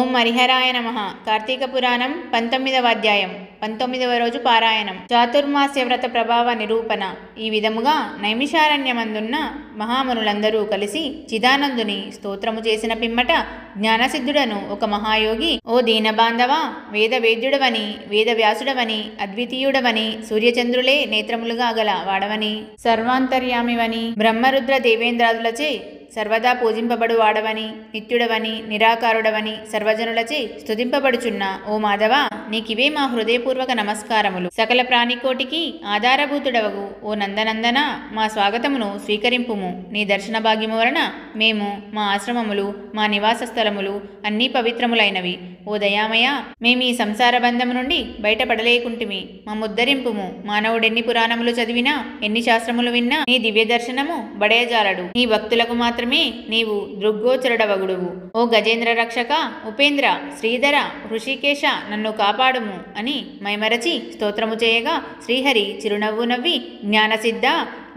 ఓం హరిహరాయ నమః. కార్తీక పురాణం 19వ అధ్యాయం 19వ రోజు పారాయణం. చాతుర్మాస్య వ్రత ప్రభావ నిరూపణ. ఈ విధముగా నైమిషారణ్యమందున్న మహామునులందరూ కలిసి చిదానందుని స్తోత్రము చేసిన పిమ్మట జ్ఞానసిద్ధుడను ఒక మహాయోగి, ఓ దీనబాంధవ, వేదవేద్యుడవని, వేదవ్యాసుడవని, అద్వితీయుడవని, సూర్యచంద్రులే నేత్రములుగా గల వాడవని, సర్వాంతర్యామివని, బ్రహ్మరుద్ర దేవేంద్రాదులచే సర్వదా పూజింపబడు వాడవని, నిత్యుడవని, నిరాకారుడవని, సర్వజనులచే స్తుతింపబడుచున్న ఓ మాధవ, నీకివే మా హృదయపూర్వక నమస్కారములు. సకల ప్రాణికోటికి ఆధారభూతుడవగు ఓ నందనందన, మా స్వాగతమును స్వీకరింపుము. నీ దర్శన భాగ్యము వలన మేము, మా ఆశ్రమములు, మా నివాస స్థలములు అన్నీ పవిత్రములైనవి. ఓ దయామయ, మేమీ సంసార బంధము నుండి బయటపడలేకుంటిమి. మమ్ముద్ధరింపుము. మానవుడెన్ని పురాణములు చదివినా, ఎన్ని శాస్త్రములు విన్నా నీ దివ్య దర్శనము బడయజాలడు. నీ భక్తులకు మాత్రమే నీవు దృగ్గోచరుడవగుడువు. ఓ గజేంద్ర రక్షక, ఉపేంద్ర, శ్రీధర, హృషికేశ, నన్ను కాపాడుము అని మైమరచి స్తోత్రము చేయగా శ్రీహరి చిరునవ్వు నవ్వి, జ్ఞానసిద్ధ,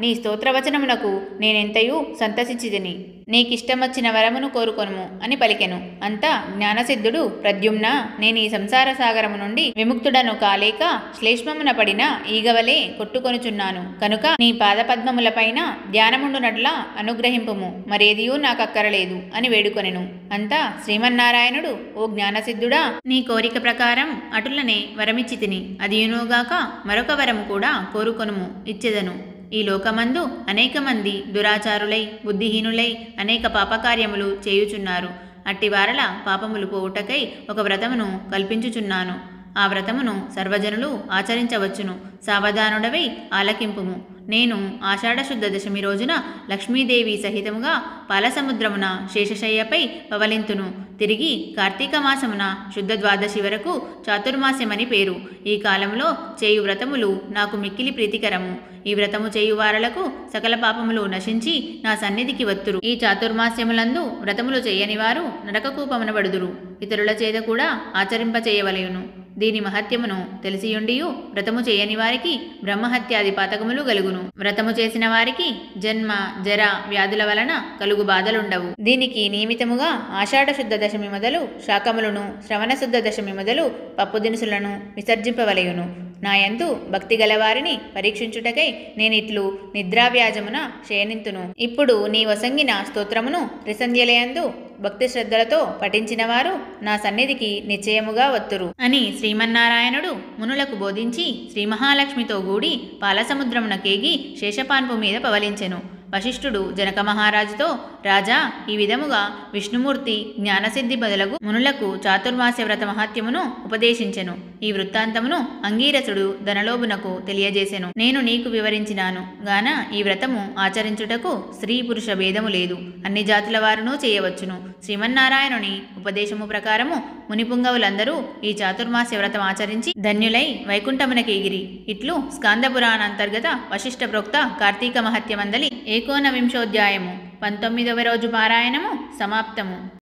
నీ స్తోత్రవచనమునకు నేనెంతయూ సంతసించితిని. నీకిష్టమొచ్చిన వరమును కోరుకొనుము అని పలికెను. అంతా జ్ఞానసిద్ధుడు, ప్రద్యుమ్న, నేను ఈ సంసార సాగరము నుండి విముక్తుడను కాలేక శ్లేష్మమున పడిన ఈగవలే కొట్టుకొనుచున్నాను. కనుక నీ పాదపద్మములపైన ధ్యానముండునట్లా అనుగ్రహింపుము. మరేదియూ నాకక్కరలేదు అని వేడుకొనెను. అంతా శ్రీమన్నారాయణుడు, ఓ జ్ఞానసిద్ధుడా, నీ కోరిక ప్రకారం అటులనే వరమిచ్చితిని. అదియునుగాక మరొక వరము కూడా కోరుకొనుము, ఇచ్చెదను. ఈ లోకమందు అనేక మంది దురాచారులై, బుద్ధిహీనులై అనేక పాపకార్యములు చేయుచున్నారు. అట్టివారల పాపములు పోవుటకై ఒక వ్రతమును కల్పించుచున్నాను. ఆ వ్రతమును సర్వజనులు ఆచరించవచ్చును. సావధానుడవై ఆలకింపుము. నేను ఆషాఢశుద్ధ దశమి రోజున లక్ష్మీదేవి సహితముగా పాలసముద్రమున శేషశయ్యపై పవలింతును. తిరిగి కార్తీక మాసమున శుద్ధ ద్వాదశి వరకు చాతుర్మాస్యమని పేరు. ఈ కాలంలో చేయు వ్రతములు నాకు మిక్కిలి ప్రీతికరము. ఈ వ్రతము చేయువారలకు సకల పాపములు నశించి నా సన్నిధికి వత్తురు. ఈ చాతుర్మాస్యములందు వ్రతములు చేయని వారు నరకకూపమునబడుదురు. ఇతరుల చేత కూడా ఆచరింపచేయవలయును. దీని మహత్యమును తెలిసియుండియు వ్రతము చేయని వారికి బ్రహ్మహత్యాది పాతకములు గలుగును. వ్రతము చేసిన వారికి జన్మ, జర, వ్యాధుల వలన కలుగు బాధలుండవు. దీనికి నియమితముగా ఆషాఢ శుద్ధ దశమి మొదలు శాకములను, శ్రవణ శుద్ధ దశమి మొదలు పప్పు దినుసులను విసర్జింపవలయును. నాయందు భక్తి గలవారిని పరీక్షించుటకై నేనిట్లు నిద్రావ్యాజమున శయనింతును. ఇప్పుడు నీ వసంగిన స్తోత్రమును త్రిసంధ్యలయందు భక్తి శ్రద్ధలతో పఠించిన వారు నా సన్నిధికి నిశ్చయముగా వత్తురు అని శ్రీమన్నారాయణుడు మునులకు బోధించి శ్రీ మహాలక్ష్మితో గూడి పాలసముద్రమున కేగి శేషపాన్పు మీద పవలించెను. వశిష్ఠుడు జనక మహారాజుతో, రాజా, ఈ విధముగా విష్ణుమూర్తి జ్ఞానసిద్ధి బదులగు మునులకు చాతుర్మాస్య వ్రత మహాత్యమును ఉపదేశించెను. ఈ వృత్తాంతమును అంగీరసుడు ధనలోభునకు తెలియజేసెను. నేను నీకు వివరించినాను గాన ఈ వ్రతము ఆచరించుటకు స్త్రీ పురుష భేదము లేదు. అన్ని జాతుల వారును చేయవచ్చును. శ్రీమన్నారాయణుని ఉపదేశము ప్రకారము మునిపుంగవులందరూ ఈ చాతుర్మాస్య వ్రతం ఆచరించి ధన్యులై వైకుంఠమునకేగిరి. ఇట్లు స్కాంద పురాణ అంతర్గత వశిష్ఠ ప్రోక్త కార్తీక మహత్యమందలి 19వ అధ్యాయము 19వ రోజు పారాయణము సమాప్తము.